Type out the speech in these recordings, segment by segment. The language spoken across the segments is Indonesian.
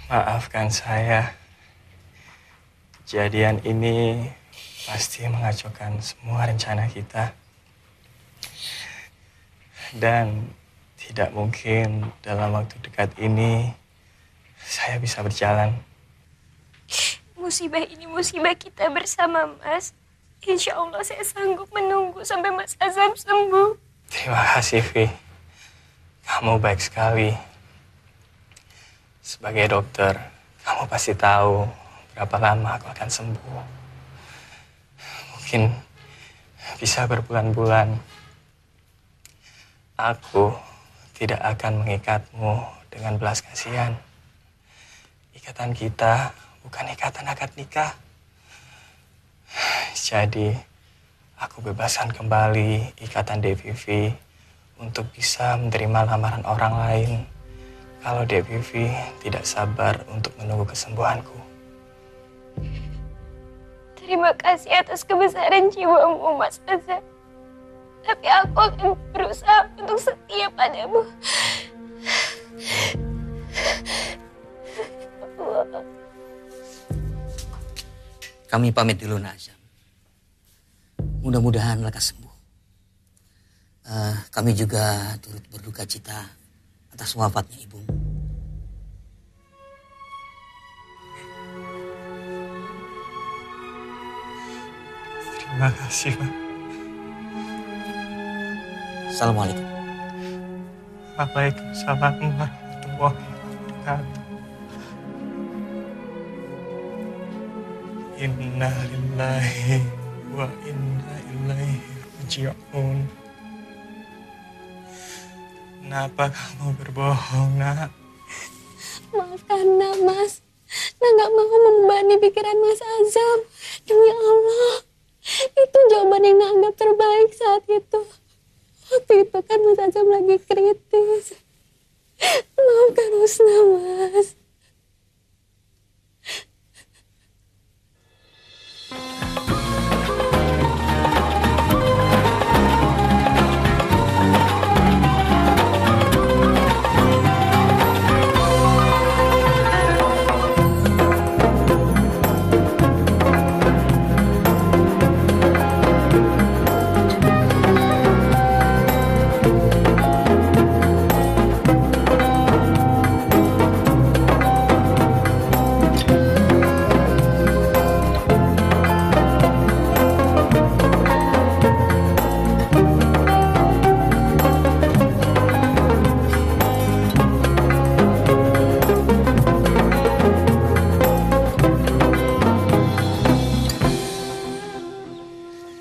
Maafkan saya. Kejadian ini pasti mengacaukan semua rencana kita. Dan tidak mungkin dalam waktu dekat ini saya bisa berjalan. Musibah ini musibah kita bersama, Mas. Insya Allah saya sanggup menunggu sampai Mas Azam sembuh. Terima kasih, Vi. Kamu baik sekali. Sebagai dokter, kamu pasti tahu berapa lama aku akan sembuh. Mungkin bisa berbulan-bulan. Aku tidak akan mengikatmu dengan belas kasihan. Ikatan kita bukan ikatan akad nikah. Jadi, aku bebaskan kembali ikatan DPV untuk bisa menerima lamaran orang lain kalau DPV tidak sabar untuk menunggu kesembuhanku. Terima kasih atas kebesaran jiwamu, Mas Azam. Tapi aku akan berusaha untuk setia padamu. Kami pamit dulu, Nak Azam. Mudah-mudahan lekas sembuh. Kami juga turut berduka cita atas wafatnya ibu. Terima kasih, Pak. Assalamualaikum. Waalaikumsalam warahmatullahi wabarakatuh. Inna lillahi wa inna ilaihi raji'un. Kenapa kamu berbohong, Nak? Maafkan Nak, Mas. Nak gak mau membebani pikiran Mas Azam. Demi Allah, itu jawaban yang Nak anggap terbaik saat itu. Waktu itu kan Mas Azam lagi kritis. Maafkan Husna, Mas.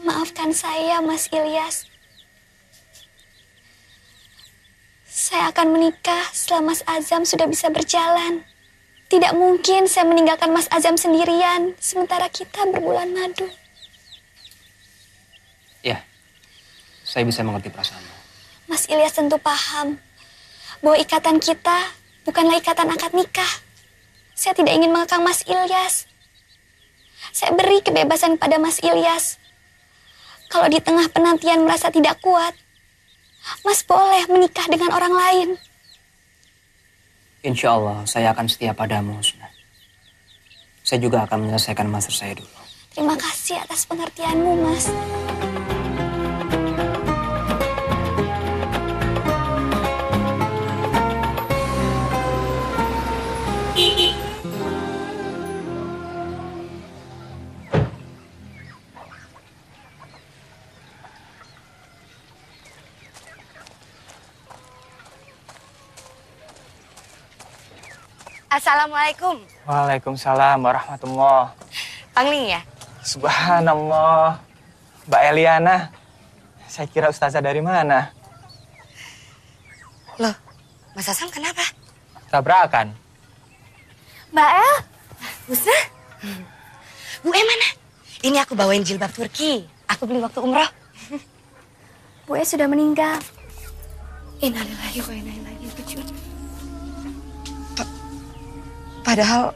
Maafkan saya, Mas Ilyas. Saya akan menikah setelah Mas Azam sudah bisa berjalan. Tidak mungkin saya meninggalkan Mas Azam sendirian, sementara kita berbulan madu. Ya, saya bisa mengerti perasaanmu. Mas Ilyas tentu paham bahwa ikatan kita bukanlah ikatan akad nikah. Saya tidak ingin mengekang Mas Ilyas. Saya beri kebebasan pada Mas Ilyas. Kalau di tengah penantian merasa tidak kuat, Mas boleh menikah dengan orang lain. Insya Allah saya akan setia padamu, Husna. Saya juga akan menyelesaikan master saya dulu. Terima kasih atas pengertianmu, Mas. Assalamualaikum. Waalaikumsalam warahmatullahi. Pangling ya? Subhanallah. Mbak Eliana. Saya kira ustazah dari mana? Loh, Mas Azam kenapa? Tabrakan. Mbak El, Husna? Bu mana? Ini aku bawain jilbab Turki. Aku beli waktu umroh. Bu E sudah meninggal. Innalillahi wa inna ilaihi raji'un. Padahal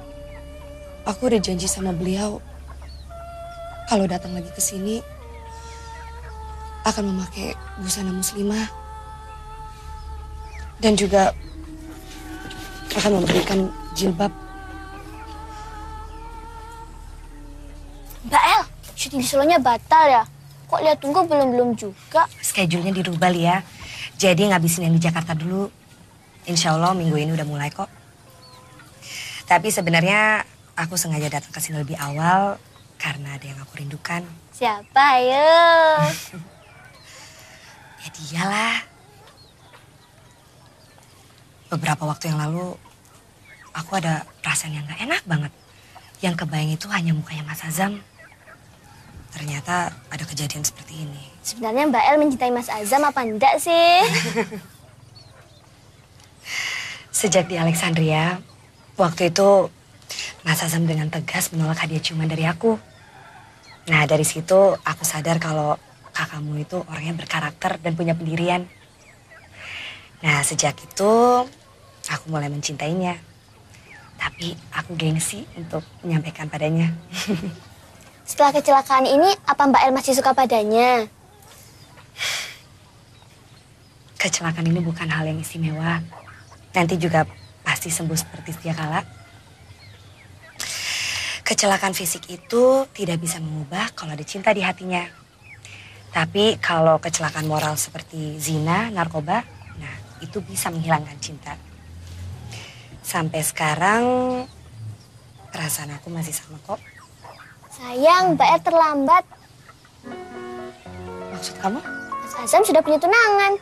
aku udah janji sama beliau kalau datang lagi ke sini akan memakai busana muslimah dan juga akan memberikan jilbab syuting di Solonya batal ya? Kok lihat tunggu belum juga? Schedule-nya dirubah, Lia. Jadi ngabisin yang di Jakarta dulu. Insya Allah minggu ini udah mulai kok. Tapi sebenarnya aku sengaja datang ke sini lebih awal karena ada yang aku rindukan. Siapa ayo? Ya dialah. Beberapa waktu yang lalu aku ada perasaan yang gak enak banget. Yang kebayang itu hanya mukanya Mas Azam. Ternyata ada kejadian seperti ini. Sebenarnya Mbak El mencintai Mas Azam apa enggak sih? Sejak di Alexandria, waktu itu Mas Azam dengan tegas menolak hadiah ciuman dari aku. Nah dari situ aku sadar kalau kakakmu itu orangnya berkarakter dan punya pendirian. Nah sejak itu aku mulai mencintainya. Tapi aku gengsi untuk menyampaikan padanya. Setelah kecelakaan ini, apa Mbak El masih suka padanya? Kecelakaan ini bukan hal yang istimewa. Nanti juga pasti sembuh seperti sedia kala. Kecelakaan fisik itu tidak bisa mengubah kalau ada cinta di hatinya. Tapi kalau kecelakaan moral seperti zina, narkoba, nah itu bisa menghilangkan cinta. Sampai sekarang perasaan aku masih sama kok. Sayang, Mbak El terlambat. Maksud kamu? Mas Azam sudah punya tunangan.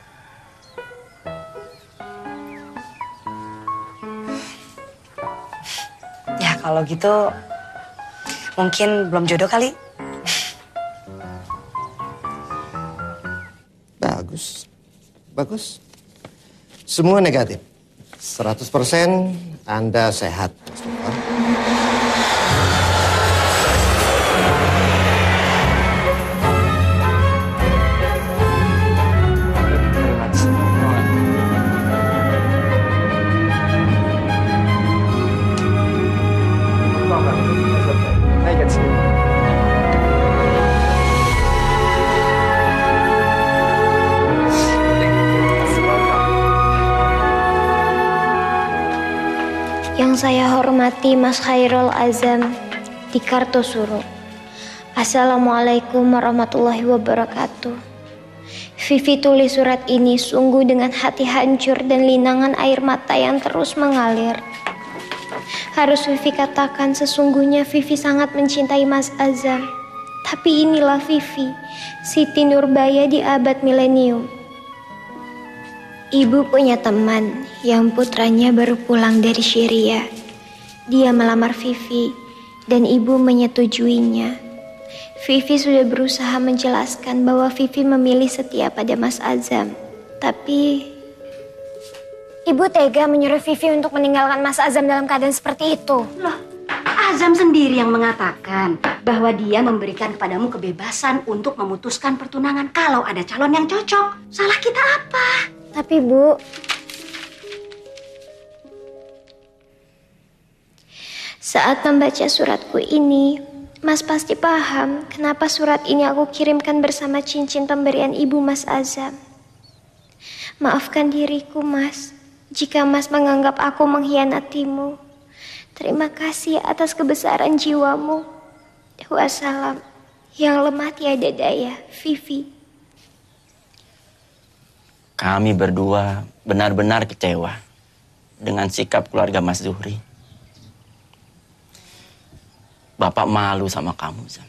Ya kalau gitu mungkin belum jodoh kali. Bagus. Bagus. Semua negatif. 100% Anda sehat, Mustafa. Yang saya hormati Mas Khairul Azam di Kartosuro. Assalamualaikum warahmatullahi wabarakatuh. Vivi tulis surat ini sungguh dengan hati hancur dan linangan air mata yang terus mengalir. Harus Vivi katakan sesungguhnya Vivi sangat mencintai Mas Azam. Tapi inilah Vivi, Siti Nurbaya di abad milenium. Ibu punya teman yang putranya baru pulang dari Syria. Dia melamar Vivi dan ibu menyetujuinya. Vivi sudah berusaha menjelaskan bahwa Vivi memilih setia pada Mas Azam. Tapi Ibu tega menyuruh Vivi untuk meninggalkan Mas Azam dalam keadaan seperti itu. Loh, Azam sendiri yang mengatakan bahwa dia memberikan kepadamu kebebasan untuk memutuskan pertunangan kalau ada calon yang cocok. Salah kita apa? Tapi Bu, saat membaca suratku ini, Mas pasti paham kenapa surat ini aku kirimkan bersama cincin pemberian ibu Mas Azam. Maafkan diriku, Mas, jika Mas menganggap aku mengkhianatimu. Terima kasih atas kebesaran jiwamu. Wassalam. Yang lemah tiada daya, Vivi. Kami berdua benar-benar kecewa dengan sikap keluarga Mas Zuhri. Bapak malu sama kamu, Zam.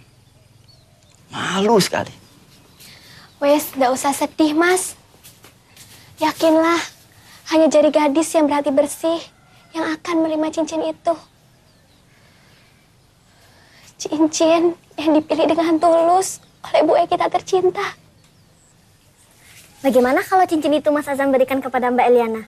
Malu sekali. wes gak usah sedih Mas. Yakinlah, hanya jari gadis yang berhati bersih yang akan menerima cincin itu. Cincin yang dipilih dengan tulus oleh Bu kita tercinta. Bagaimana kalau cincin itu Mas Azam berikan kepada Mbak Eliana?